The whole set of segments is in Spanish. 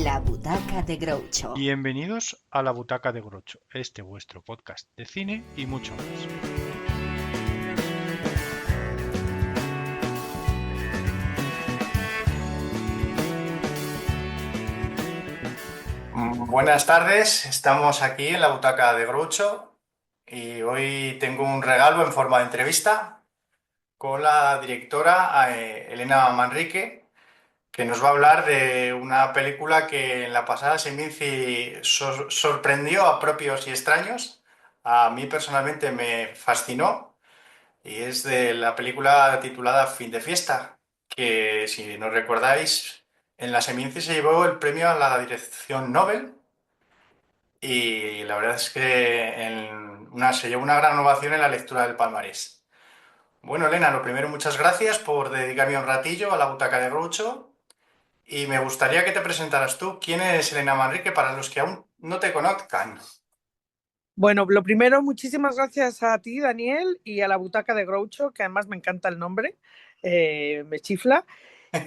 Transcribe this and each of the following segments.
La Butaca de Groucho. Bienvenidos a La Butaca de Groucho, vuestro podcast de cine y mucho más. Buenas tardes, estamos aquí en la Butaca de Groucho y hoy tengo un regalo en forma de entrevista con la directora Elena Manrique, que nos va a hablar de una película que en la pasada Seminci sorprendió a propios y extraños. A mí personalmente me fascinó y es de la película titulada Fin de Fiesta, que si no recordáis, en la Seminci se llevó el premio a la dirección Nobel. Y la verdad es que se llevó una gran ovación en la lectura del palmarés. Bueno, Elena, lo primero, muchas gracias por dedicarme un ratillo a la Butaca de Groucho. Y me gustaría que te presentaras tú. ¿Quién es Elena Manrique para los que aún no te conozcan? Bueno, lo primero, muchísimas gracias a ti, Daniel, y a la Butaca de Groucho, que además me encanta el nombre, me chifla.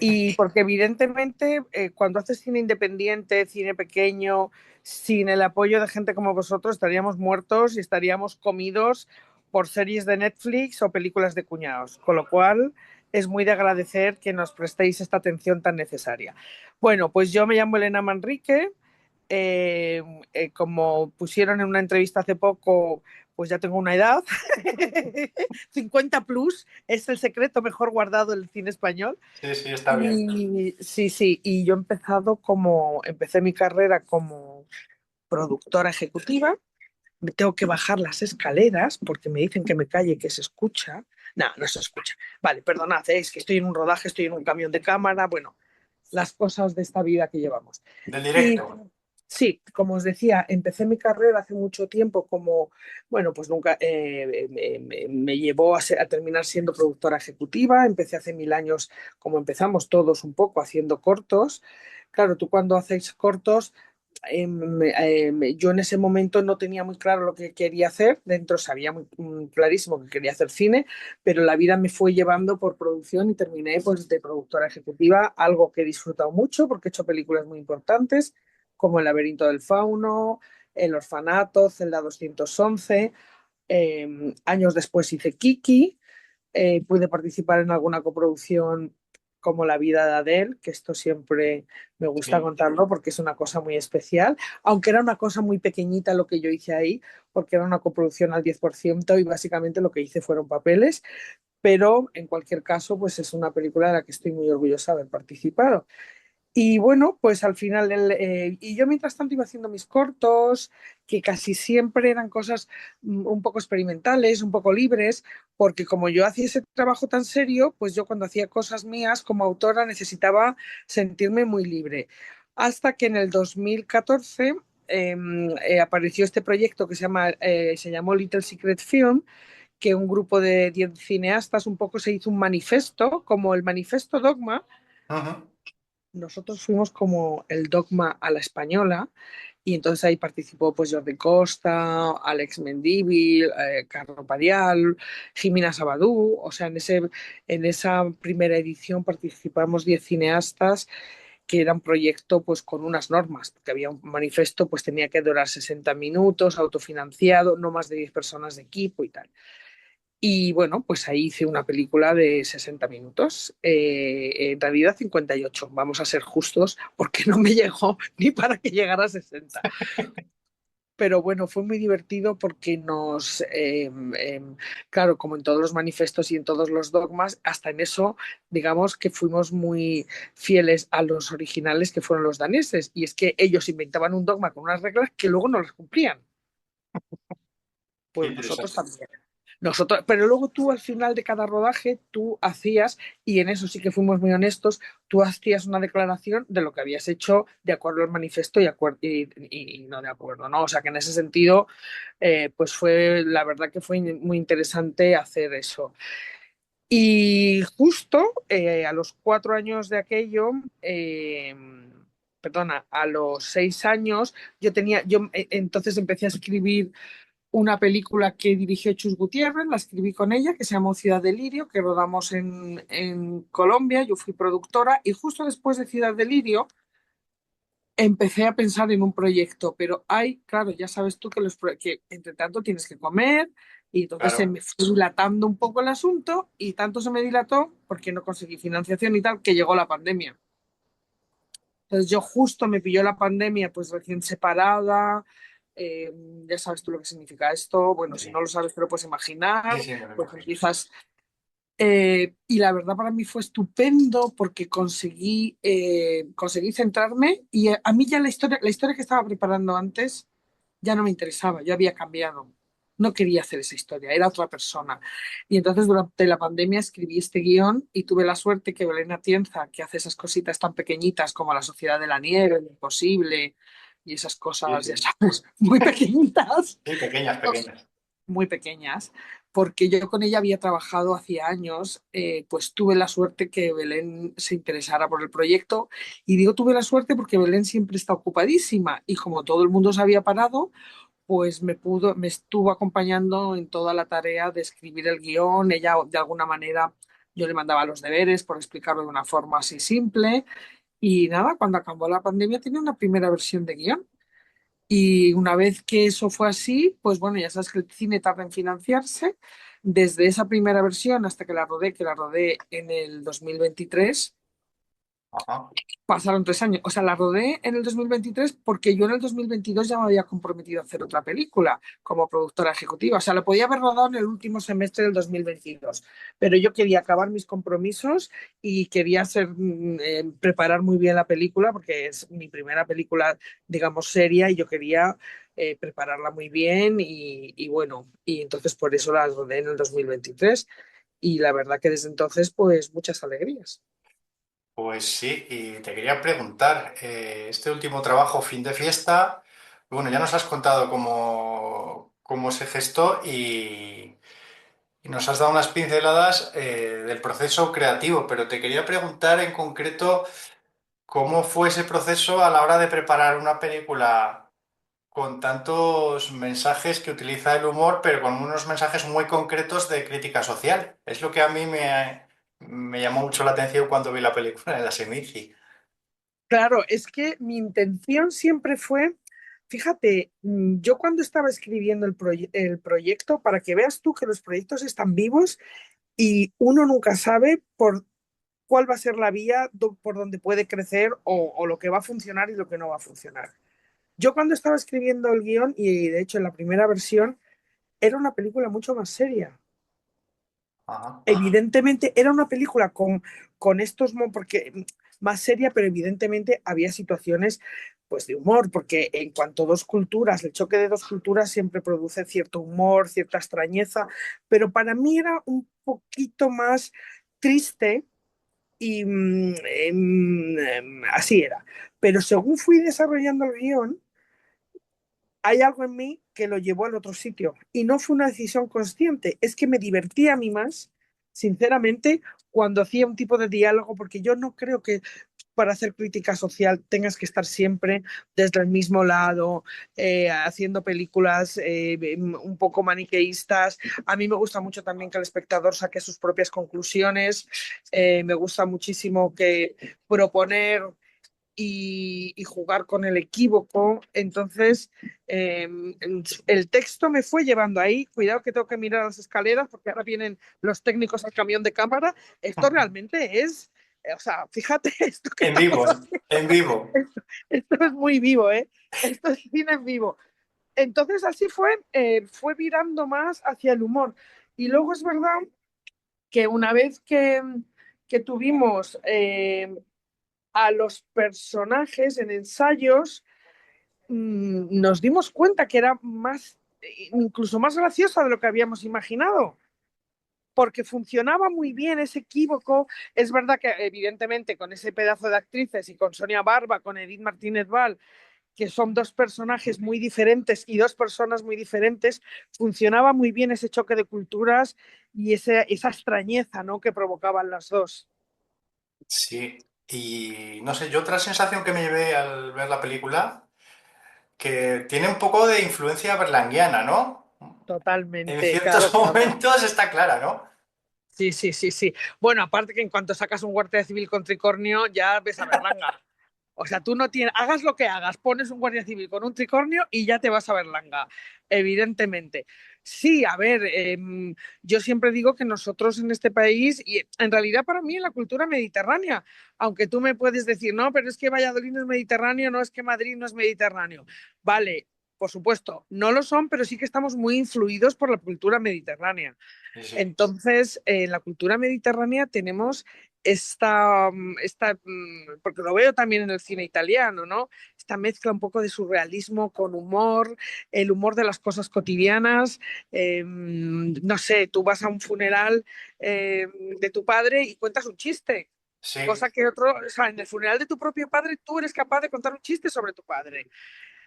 Y porque evidentemente cuando haces cine independiente, cine pequeño, sin el apoyo de gente como vosotros, estaríamos muertos y estaríamos comidos por series de Netflix o películas de cuñados. Con lo cual es muy de agradecer que nos prestéis esta atención tan necesaria. Bueno, pues yo me llamo Elena Manrique. Como pusieron en una entrevista hace poco, pues ya tengo una edad, 50 plus, es el secreto mejor guardado del cine español. Sí, sí, está bien. Sí, y yo empecé mi carrera como productora ejecutiva. Me tengo que bajar las escaleras porque me dicen que me calle, que se escucha. No, no se escucha. Vale, perdonad, es que estoy en un rodaje, estoy en un camión de cámara, bueno, las cosas de esta vida que llevamos. Del Y directo. sí, como os decía, empecé mi carrera hace mucho tiempo como, bueno, pues nunca me llevó a terminar siendo productora ejecutiva. Empecé hace 1000 años, como empezamos todos un poco, haciendo cortos. Claro, tú cuando haces cortos, yo en ese momento no tenía muy claro lo que quería hacer. Dentro sabía muy clarísimo que quería hacer cine, pero la vida me fue llevando por producción y terminé pues de productora ejecutiva, algo que he disfrutado mucho porque he hecho películas muy importantes como El laberinto del fauno, El orfanato, Celda 211. Años después hice Kiki. Pude participar en alguna coproducción como La vida de Adele, que esto siempre me gusta Sí. contarlo porque es una cosa muy especial, aunque era una cosa muy pequeñita lo que yo hice ahí, porque era una coproducción al 10% y básicamente lo que hice fueron papeles, pero en cualquier caso, pues es una película de la que estoy muy orgullosa de haber participado. Y bueno, pues al final, y yo mientras tanto iba haciendo mis cortos, que casi siempre eran cosas un poco experimentales, un poco libres, porque como yo hacía ese trabajo tan serio, pues yo cuando hacía cosas mías como autora necesitaba sentirme muy libre. Hasta que en el 2014 apareció este proyecto que se llamó Little Secret Film, que un grupo de 10 cineastas un poco se hizo un manifiesto, como el manifiesto Dogma. Ujú. Nosotros fuimos como el Dogma a la española y entonces ahí participó pues Jordi Costa, Alex Mendívil, Carlo Padial, Jimena Sabadú. O sea, en esa primera edición participamos 10 cineastas, que era un proyecto pues con unas normas, porque había un manifiesto, pues tenía que durar 60 minutos, autofinanciado, no más de 10 personas de equipo y tal. Y bueno, pues ahí hice una película de 60 minutos, en realidad 58, vamos a ser justos, porque no me llegó ni para que llegara a 60. Pero bueno, fue muy divertido porque claro, como en todos los manifestos y en todos los dogmas, hasta en eso, digamos que fuimos muy fieles a los originales, que fueron los daneses. Y es que ellos inventaban un dogma con unas reglas que luego no las cumplían. Qué Pues nosotros interesante. también. Nosotros, pero luego tú al final de cada rodaje, tú hacías, y en eso sí que fuimos muy honestos, tú hacías una declaración de lo que habías hecho de acuerdo al manifiesto y no de acuerdo, ¿no? O sea que en ese sentido, pues la verdad que fue muy interesante hacer eso. Y justo a los 4 años de aquello, perdona, a los 6 años, entonces empecé a escribir una película que dirigió Chus Gutiérrez, la escribí con ella, que se llamó Ciudad de Lirio, que rodamos en Colombia. Yo fui productora y justo después de Ciudad de Lirio empecé a pensar en un proyecto, pero claro, ya sabes tú que, que entre tanto tienes que comer y entonces se Claro. me fue dilatando un poco el asunto y tanto se me dilató porque no conseguí financiación y tal que llegó la pandemia. Entonces yo justo me pilló la pandemia pues recién separada, eh, ya sabes tú lo que significa esto, bueno, si no Sí, lo sabes te lo puedes sí, imaginar, sí, me lo pues imagino. empiezas y la verdad para mí fue estupendo porque conseguí centrarme y a mí ya la historia que estaba preparando antes ya no me interesaba, yo había cambiado. No quería hacer esa historia, era otra persona. Y entonces durante la pandemia escribí este guión y tuve la suerte que Belén Atienza, que hace esas cositas tan pequeñitas como La Sociedad de la Nieve, Lo Imposible y esas Sí, cosas, ya sí. sabes, muy pequeñitas, Sí, pequeñas, pequeñas. muy pequeñas, porque yo con ella había trabajado hacía años, pues tuve la suerte que Belén se interesara por el proyecto. Y digo tuve la suerte porque Belén siempre está ocupadísima y como todo el mundo se había parado, pues me estuvo acompañando en toda la tarea de escribir el guión. Ella, de alguna manera, yo le mandaba los deberes por explicarlo de una forma así simple. Y nada, cuando acabó la pandemia tenía una primera versión de guión. Y una vez que eso fue así, pues bueno, ya sabes que el cine tarda en financiarse. Desde esa primera versión hasta que la rodé en el 2023, Ajá. pasaron 3 años. O sea, la rodé en el 2023 porque yo en el 2022 ya me había comprometido a hacer otra película como productora ejecutiva. O sea, lo podía haber rodado en el último semestre del 2022, pero yo quería acabar mis compromisos y quería preparar muy bien la película porque es mi primera película, digamos, seria y yo quería prepararla muy bien y bueno, y entonces por eso la rodé en el 2023 y la verdad que desde entonces, pues muchas alegrías. Pues sí, y te quería preguntar, este último trabajo, Fin de Fiesta, bueno, ya nos has contado cómo se gestó y nos has dado unas pinceladas del proceso creativo, pero te quería preguntar en concreto cómo fue ese proceso a la hora de preparar una película con tantos mensajes que utiliza el humor, pero con unos mensajes muy concretos de crítica social. Es lo que a mí me llamó mucho la atención cuando vi la película en la Semici. Claro, es que mi intención siempre fue, fíjate, yo cuando estaba escribiendo el proyecto, para que veas tú que los proyectos están vivos y uno nunca sabe por cuál va a ser la vía por donde puede crecer o lo que va a funcionar y lo que no va a funcionar. Yo cuando estaba escribiendo el guión, y de hecho en la primera versión, era una película mucho más seria. Ajá. Evidentemente era una película con porque más seria, pero evidentemente había situaciones pues de humor, porque en cuanto a dos culturas, el choque de dos culturas siempre produce cierto humor, cierta extrañeza, pero para mí era un poquito más triste y así era. Pero según fui desarrollando el guión, hay algo en mí que lo llevó al otro sitio y no fue una decisión consciente, es que me divertía a mí más, sinceramente, cuando hacía un tipo de diálogo, porque yo no creo que para hacer crítica social tengas que estar siempre desde el mismo lado, haciendo películas un poco maniqueístas. A mí me gusta mucho también que el espectador saque sus propias conclusiones, me gusta muchísimo que proponer y jugar con el equívoco. Entonces, eh, el texto me fue llevando ahí. Cuidado que tengo que mirar las escaleras porque ahora vienen los técnicos al camión de cámara. Esto realmente es, o sea, fíjate esto que En estamos vivo, haciendo. en vivo. Esto es muy vivo, ¿eh? Esto es cine en vivo. Entonces así fue virando más hacia el humor. Y luego es verdad que una vez que tuvimos a los personajes en ensayos, nos dimos cuenta que era más, incluso más graciosa de lo que habíamos imaginado, porque funcionaba muy bien ese equívoco. Es verdad que evidentemente con ese pedazo de actrices y con Sonia Barba, con Edith Martínez Val, que son dos personajes muy diferentes y dos personas muy diferentes, funcionaba muy bien ese choque de culturas y esa extrañeza, ¿no?, que provocaban las dos. Sí. Y no sé, yo otra sensación que me llevé al ver la película, que tiene un poco de influencia berlanguiana, ¿no? En Totalmente, ciertos claro, claro. momentos está clara, ¿no? Sí, sí, sí, sí. Bueno, aparte que en cuanto sacas un guardia civil con tricornio, ya ves a Berlanga. O sea, tú no tienes, hagas lo que hagas, pones un guardia civil con un tricornio y ya te vas a Berlanga, evidentemente. Sí, a ver, yo siempre digo que nosotros en este país, y en realidad para mí en la cultura mediterránea, aunque tú me puedes decir, no, pero es que Valladolid no es mediterráneo, no es que Madrid no es mediterráneo. Vale, por supuesto, no lo son, pero sí que estamos muy influidos por la cultura mediterránea. Sí, sí. Entonces, en la cultura mediterránea tenemos porque lo veo también en el cine italiano, ¿no? Esta mezcla un poco de surrealismo con humor, el humor de las cosas cotidianas. No sé, tú vas a un funeral de tu padre y cuentas un chiste, Sí. cosa que otro, o sea, en el funeral de tu propio padre tú eres capaz de contar un chiste sobre tu padre.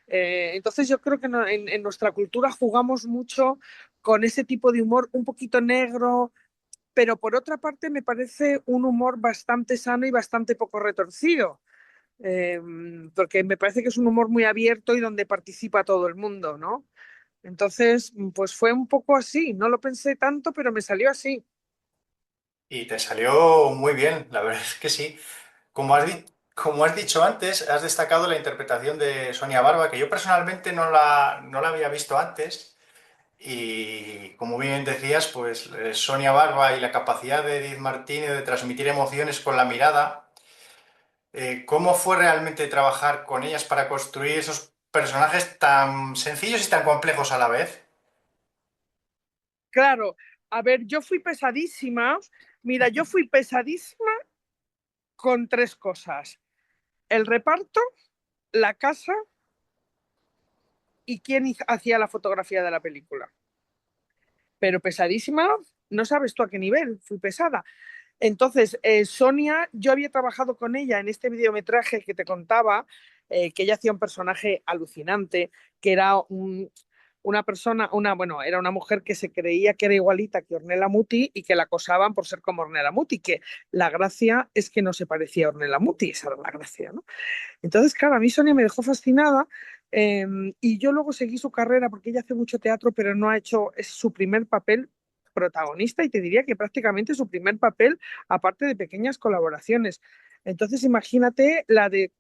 Entonces yo creo que en nuestra cultura jugamos mucho con ese tipo de humor un poquito negro, pero por otra parte me parece un humor bastante sano y bastante poco retorcido, eh, porque me parece que es un humor muy abierto y donde participa todo el mundo, ¿no? Entonces, pues fue un poco así, no lo pensé tanto, pero me salió así. Y te salió muy bien, la verdad es que sí. Como has dicho antes, has destacado la interpretación de Sonia Barba, que yo personalmente no la había visto antes. Y como bien decías, pues Sonia Barba y la capacidad de Edith Martínez de transmitir emociones con la mirada. ¿Cómo fue realmente trabajar con ellas para construir esos personajes tan sencillos y tan complejos a la vez? Claro, a ver, yo fui pesadísima, mira, yo fui pesadísima con tres cosas: el reparto, la casa y quién hacía la fotografía de la película. Pero pesadísima, no sabes tú a qué nivel, fui pesada. Entonces, Sonia, yo había trabajado con ella en este videometraje que te contaba, que ella hacía un personaje alucinante, que era una persona, bueno, era una mujer que se creía que era igualita que Ornella Muti y que la acosaban por ser como Ornella Muti, que la gracia es que no se parecía a Ornella Muti, esa era la gracia, ¿no? Entonces, claro, a mí Sonia me dejó fascinada, eh, y yo luego seguí su carrera porque ella hace mucho teatro, pero no ha hecho, es su primer papel protagonista y te diría que prácticamente su primer papel, aparte de pequeñas colaboraciones. Entonces, imagínate la de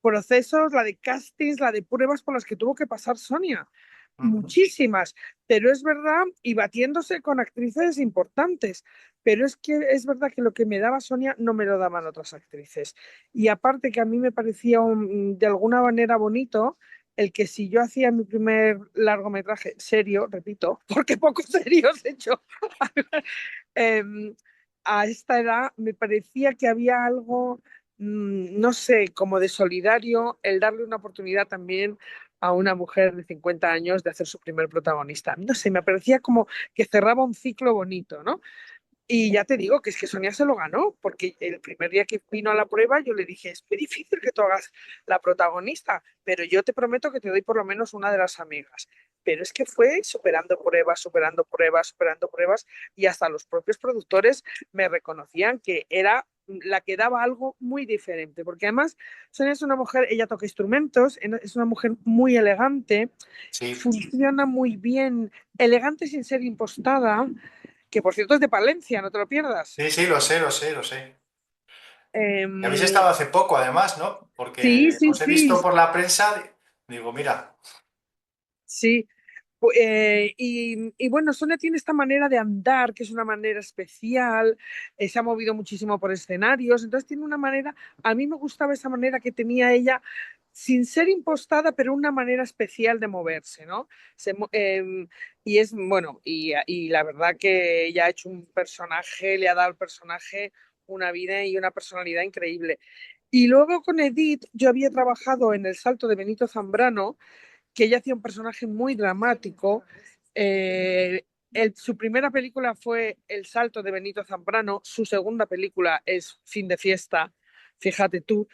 procesos, la de castings, la de pruebas por las que tuvo que pasar Sonia. Ujú. Muchísimas, pero es verdad, y batiéndose con actrices importantes, pero es que es verdad que lo que me daba Sonia no me lo daban otras actrices. Y aparte que a mí me parecía de alguna manera bonito el que si yo hacía mi primer largometraje serio, repito, porque pocos serios he hecho, eh, a esta edad me parecía que había algo, no sé, como de solidario, el darle una oportunidad también a una mujer de 50 años de hacer su primer protagonista. No sé, me parecía como que cerraba un ciclo bonito, ¿no? Y ya te digo que es que Sonia se lo ganó, porque el primer día que vino a la prueba yo le dije, es muy difícil que tú hagas la protagonista, pero yo te prometo que te doy por lo menos una de las amigas. Pero es que fue superando pruebas, superando pruebas, superando pruebas, y hasta los propios productores me reconocían que era la que daba algo muy diferente, porque además Sonia es una mujer, ella toca instrumentos, es una mujer muy elegante, Sí, funciona muy bien, elegante sin ser impostada, que por cierto es de Palencia, no te lo pierdas. sí, sí, lo sé, lo sé, lo sé. Y habéis Eh, estado hace poco, además, ¿no? sí, Porque sí, os he sí, visto por la prensa, digo, mira, sí. Y bueno, Sonia tiene esta manera de andar, que es una manera especial, se ha movido muchísimo por escenarios, entonces tiene una manera, a mí me gustaba esa manera que tenía ella, sin ser impostada, pero una manera especial de moverse, ¿no? Y es, bueno, y la verdad que ella ha hecho un personaje, le ha dado al personaje una vida y una personalidad increíble. Y luego con Edith, yo había trabajado en El Salto de Benito Zambrano, que ella hacía un personaje muy dramático. Su primera película fue El Salto de Benito Zambrano, su segunda película es Fin de Fiesta, fíjate tú.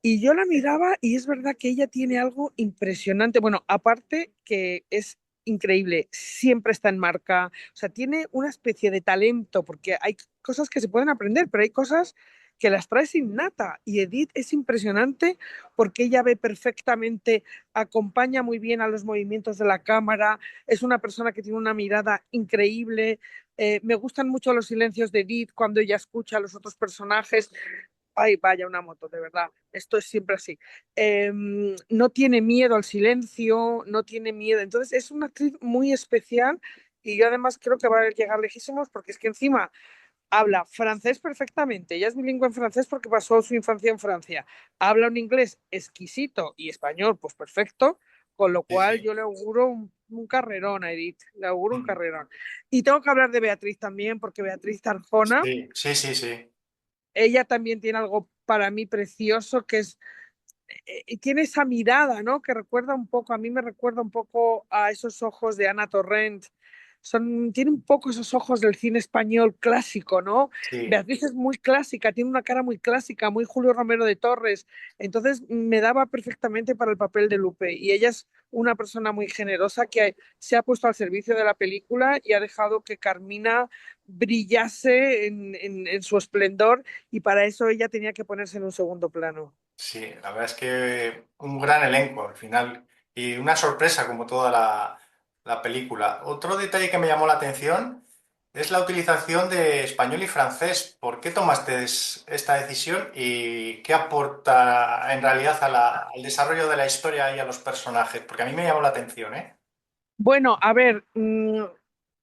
Y yo la miraba y es verdad que ella tiene algo impresionante. Bueno, aparte que es increíble, siempre está en marca, o sea, tiene una especie de talento, porque hay cosas que se pueden aprender, pero hay cosas que las traes innata. Y Edith es impresionante porque ella ve perfectamente, acompaña muy bien a los movimientos de la cámara, es una persona que tiene una mirada increíble. Me gustan mucho los silencios de Edith cuando ella escucha a los otros personajes. ay, vaya una moto, de verdad, esto es siempre así. No tiene miedo al silencio, no tiene miedo. Entonces es una actriz muy especial y yo además creo que va a llegar lejísimos porque es que encima habla francés perfectamente. Ella es bilingüe en francés porque pasó su infancia en Francia. Habla un inglés exquisito y español, pues perfecto. Con lo Sí, cual sí. yo le auguro un carrerón a Edith, le auguro un carrerón. Y tengo que hablar de Beatriz también, porque Beatriz Arjona, Sí, sí, sí, sí. ella también tiene algo para mí precioso, que es, tiene esa mirada, ¿no? Que recuerda un poco, a mí me recuerda un poco a esos ojos de Ana Torrent. Tiene un poco esos ojos del cine español clásico, ¿no? Sí. Beatriz es muy clásica, tiene una cara muy clásica, muy Julio Romero de Torres. Entonces me daba perfectamente para el papel de Lupe. Y ella es una persona muy generosa que se ha puesto al servicio de la película y ha dejado que Carmina brillase en su esplendor y para eso ella tenía que ponerse en un segundo plano. Sí, la verdad es que un gran elenco al final y una sorpresa como toda la película. Otro detalle que me llamó la atención es la utilización de español y francés. ¿Por qué tomaste esta decisión y qué aporta en realidad a al desarrollo de la historia y a los personajes? Porque a mí me llamó la atención, ¿eh? Bueno, a ver,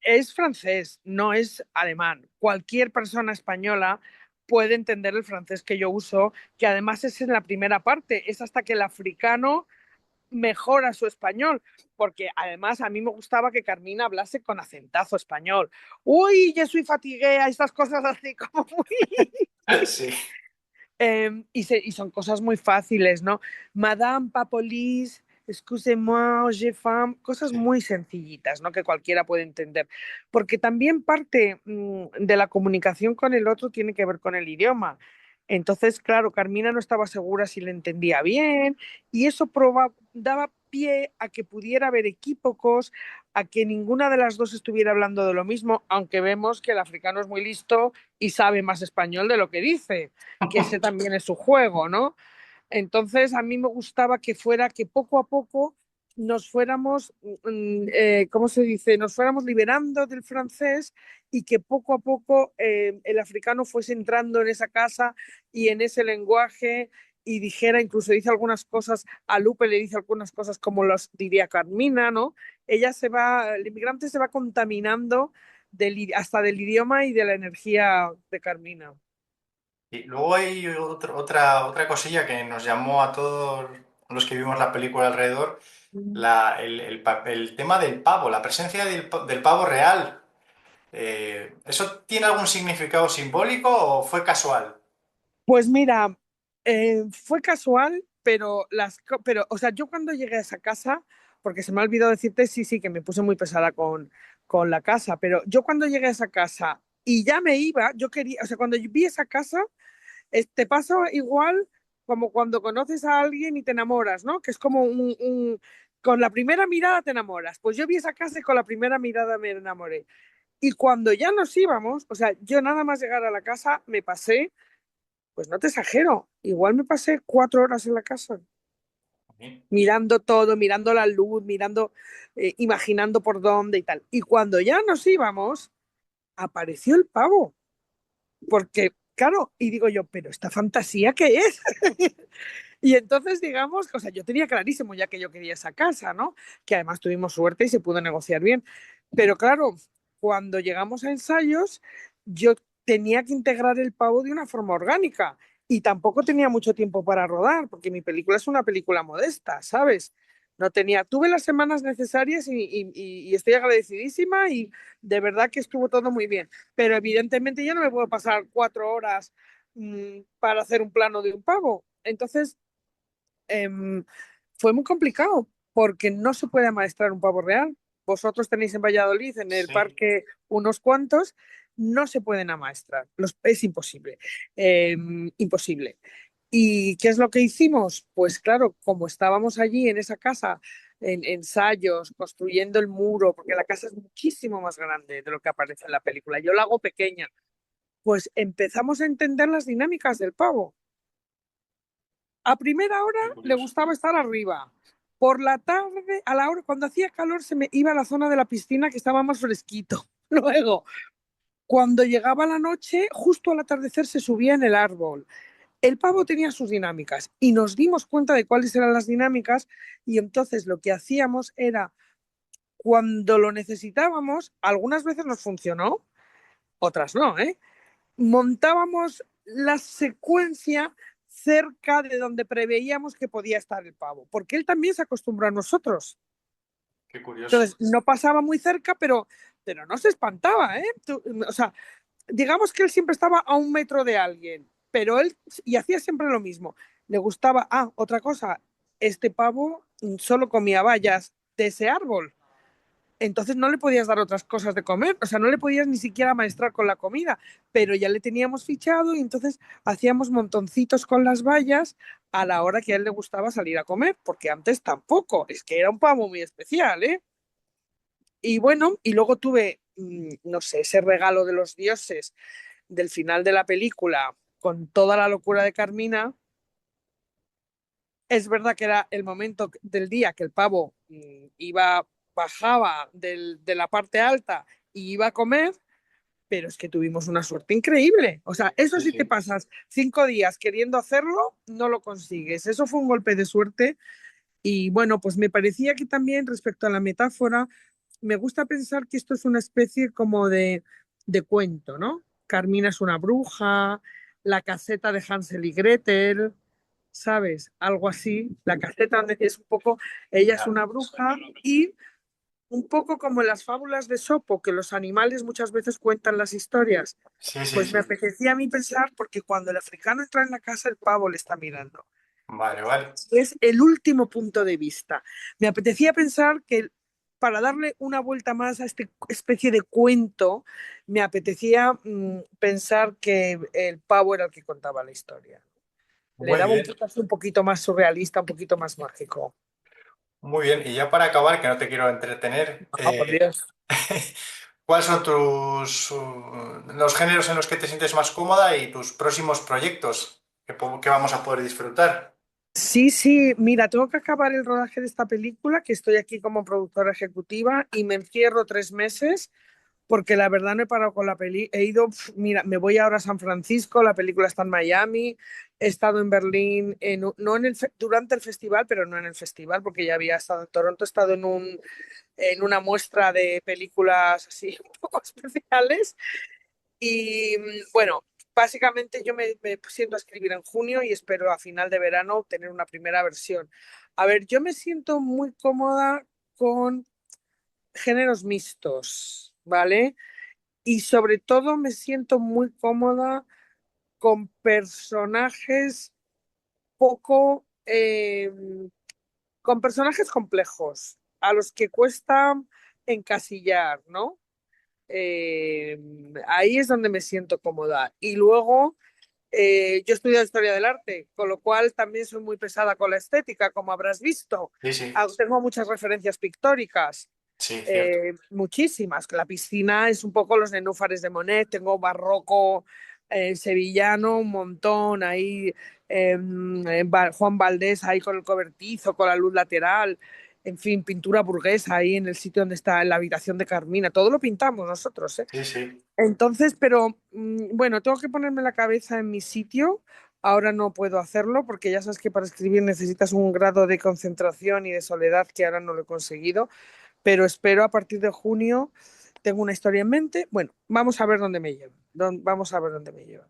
es francés, no es alemán. Cualquier persona española puede entender el francés que yo uso, que además es en la primera parte, es hasta que el africano mejora su español, porque además a mí me gustaba que Carmina hablase con acentazo español. Uy, je suis fatigué, estas cosas así como muy... Sí, Y son cosas muy fáciles, ¿no? Madame, pas police, excusez-moi, j'ai faim, cosas sí. muy sencillitas, ¿no? Que cualquiera puede entender. Porque también parte de la comunicación con el otro tiene que ver con el idioma. Entonces, claro, Carmina no estaba segura si le entendía bien y eso daba pie a que pudiera haber equívocos, a que ninguna de las dos estuviera hablando de lo mismo, aunque vemos que el africano es muy listo y sabe más español de lo que dice, que ese también es su juego, ¿no? Entonces, a mí me gustaba que fuera que poco a poco nos fuéramos, ¿cómo se dice? Nos fuéramos liberando del francés y que poco a poco el africano fuese entrando en esa casa y en ese lenguaje y dijera, incluso dice algunas cosas, a Lupe le dice algunas cosas como los diría Carmina, ¿no? El inmigrante se va contaminando hasta del idioma y de la energía de Carmina. Y luego hay otra cosilla que nos llamó a todos los que vimos la película alrededor, el tema del pavo, la presencia del pavo real. ¿Eso tiene algún significado simbólico o fue casual? Pues mira, fue casual, pero, o sea, yo cuando llegué a esa casa, porque se me ha olvidado decirte, sí, sí, que me puse muy pesada con la casa, pero yo cuando llegué a esa casa y ya me iba, yo quería, o sea, cuando yo vi esa casa, te pasa igual como cuando conoces a alguien y te enamoras, ¿no? Que es como con la primera mirada te enamoras. Pues yo vi esa casa y con la primera mirada me enamoré. Y cuando ya nos íbamos, o sea, yo nada más llegar a la casa me pasé, pues no te exagero, igual me pasé 4 horas en la casa, mirando todo, mirando la luz, mirando, imaginando por dónde y tal. Y cuando ya nos íbamos, apareció el pavo, porque, claro, y digo yo, pero esta fantasía, ¿qué es? Y entonces, digamos, o sea, yo tenía clarísimo ya que yo quería esa casa, ¿no? Que además tuvimos suerte y se pudo negociar bien. Pero claro, cuando llegamos a ensayos, yo tenía que integrar el pavo de una forma orgánica y tampoco tenía mucho tiempo para rodar, porque mi película es una película modesta, ¿sabes? No tenía, tuve las semanas necesarias y estoy agradecidísima y de verdad que estuvo todo muy bien. Pero evidentemente yo no me puedo pasar 4 horas para hacer un plano de un pavo. Entonces, em, fue muy complicado porque no se puede amaestrar un pavo real. Vosotros tenéis en Valladolid, en el Sí. parque, unos cuantos, no se pueden amaestrar. Es imposible. Imposible. ¿Y qué es lo que hicimos? Pues claro, como estábamos allí en esa casa, en ensayos, construyendo el muro, porque la casa es muchísimo más grande de lo que aparece en la película. Yo la hago pequeña. Pues empezamos a entender las dinámicas del pavo. A primera hora Qué le curioso. gustaba estar arriba. Por la tarde, a la hora, cuando hacía calor, se me iba a la zona de la piscina que estaba más fresquito. Luego, cuando llegaba la noche, justo al atardecer se subía en el árbol. el pavo tenía sus dinámicas y nos dimos cuenta de cuáles eran las dinámicas y entonces lo que hacíamos era, cuando lo necesitábamos, algunas veces nos funcionó, otras no, ¿eh? Montábamos la secuencia cerca de donde preveíamos que podía estar el pavo, porque él también se acostumbró a nosotros. Qué curioso. Entonces, no pasaba muy cerca, pero no se espantaba, ¿eh? O sea, digamos que él siempre estaba a 1 metro de alguien, pero él, y hacía siempre lo mismo. Le gustaba, otra cosa, este pavo solo comía bayas de ese árbol. Entonces no le podías dar otras cosas de comer, o sea, no le podías ni siquiera maestrar con la comida, pero ya le teníamos fichado y entonces hacíamos montoncitos con las bayas a la hora que a él le gustaba salir a comer, porque antes tampoco, es que era un pavo muy especial, ¿eh? Y bueno, y luego tuve, no sé, ese regalo de los dioses del final de la película con toda la locura de Carmina. Es verdad que era el momento del día que el pavo bajaba de la parte alta y iba a comer, pero es que tuvimos una suerte increíble. O sea, eso Sí, si te sí. pasas 5 días queriendo hacerlo, no lo consigues. Eso fue un golpe de suerte. Y bueno, pues me parecía que también respecto a la metáfora, me gusta pensar que esto es una especie como de cuento, ¿no? Carmina es una bruja, la caseta de Hansel y Gretel, ¿sabes? Algo así. La caseta donde es un poco, ella es Ya. una bruja y un poco como en las fábulas de Sopo, que los animales muchas veces cuentan las historias. Sí, sí, Pues me sí. apetecía a mí pensar, porque cuando el africano entra en la casa, el pavo le está mirando. Vale, vale. Es el último punto de vista. Me apetecía pensar que para darle una vuelta más a esta especie de cuento, me apetecía pensar que el pavo era el que contaba la historia. Le Muy daba un bien, punto así un poquito más surrealista, un poquito más mágico. muy bien. Y ya para acabar, que no te quiero entretener, Por Dios. ¿cuáles son los géneros en los que te sientes más cómoda y tus próximos proyectos que vamos a poder disfrutar? Sí, sí, mira, tengo que acabar el rodaje de esta película, que estoy aquí como productora ejecutiva y me encierro 3 meses porque la verdad no he parado con la peli. He ido, mira, me voy ahora a San Francisco, la película está en Miami, he estado en Berlín, no en durante el festival, pero no en el festival, porque ya había estado en Toronto, he estado en una muestra de películas así un poco especiales. Y bueno, básicamente yo me siento a escribir en junio y espero a final de verano tener una primera versión. A ver, yo me siento muy cómoda con géneros mixtos, ¿vale? Y sobre todo me siento muy cómoda con personajes poco, con personajes complejos, a los que cuesta encasillar, ¿no? Eh, Ahí es donde me siento cómoda. Y luego, yo he estudiado historia del arte, con lo cual también soy muy pesada con la estética, como habrás visto. Sí, sí, Tengo muchas referencias pictóricas. sí, cierto. Muchísimas. La piscina es un poco los nenúfares de Monet, tengo barroco sevillano, un montón, ahí Juan Valdés ahí con el cobertizo, con la luz lateral, en fin, pintura burguesa ahí en el sitio donde está en la habitación de Carmina, todo lo pintamos nosotros, ¿eh? Sí, sí. Entonces, pero bueno, tengo que ponerme la cabeza en mi sitio. Ahora no puedo hacerlo porque ya sabes que para escribir necesitas un grado de concentración y de soledad que ahora no lo he conseguido, pero espero a partir de junio, tengo una historia en mente. Bueno, vamos a ver dónde me llevan. Vamos a ver dónde me llevan.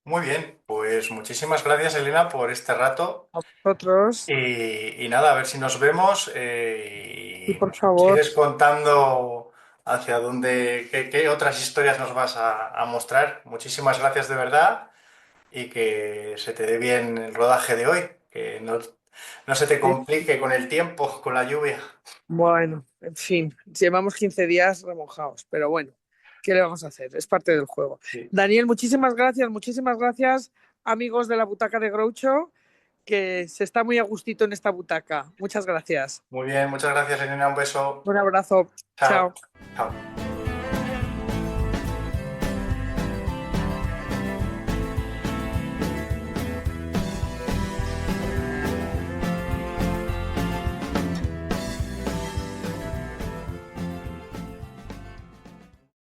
Muy bien, pues muchísimas gracias, Elena, por este rato. A vosotros, Y nada, a ver si nos vemos y y por nos favor, sigues contando hacia dónde, qué otras historias nos vas a mostrar. Muchísimas gracias de verdad y que se te dé bien el rodaje de hoy, que no se te sí. complique con el tiempo, con la lluvia. Bueno, en fin, llevamos 15 días remojados, pero bueno, ¿qué le vamos a hacer? Es parte del juego. Sí. Daniel, muchísimas gracias, amigos de la butaca de Groucho, que se está muy a gustito en esta butaca. Muchas gracias. Muy bien, muchas gracias, Elena. Un beso. Un abrazo. Chao. Chao. Chao.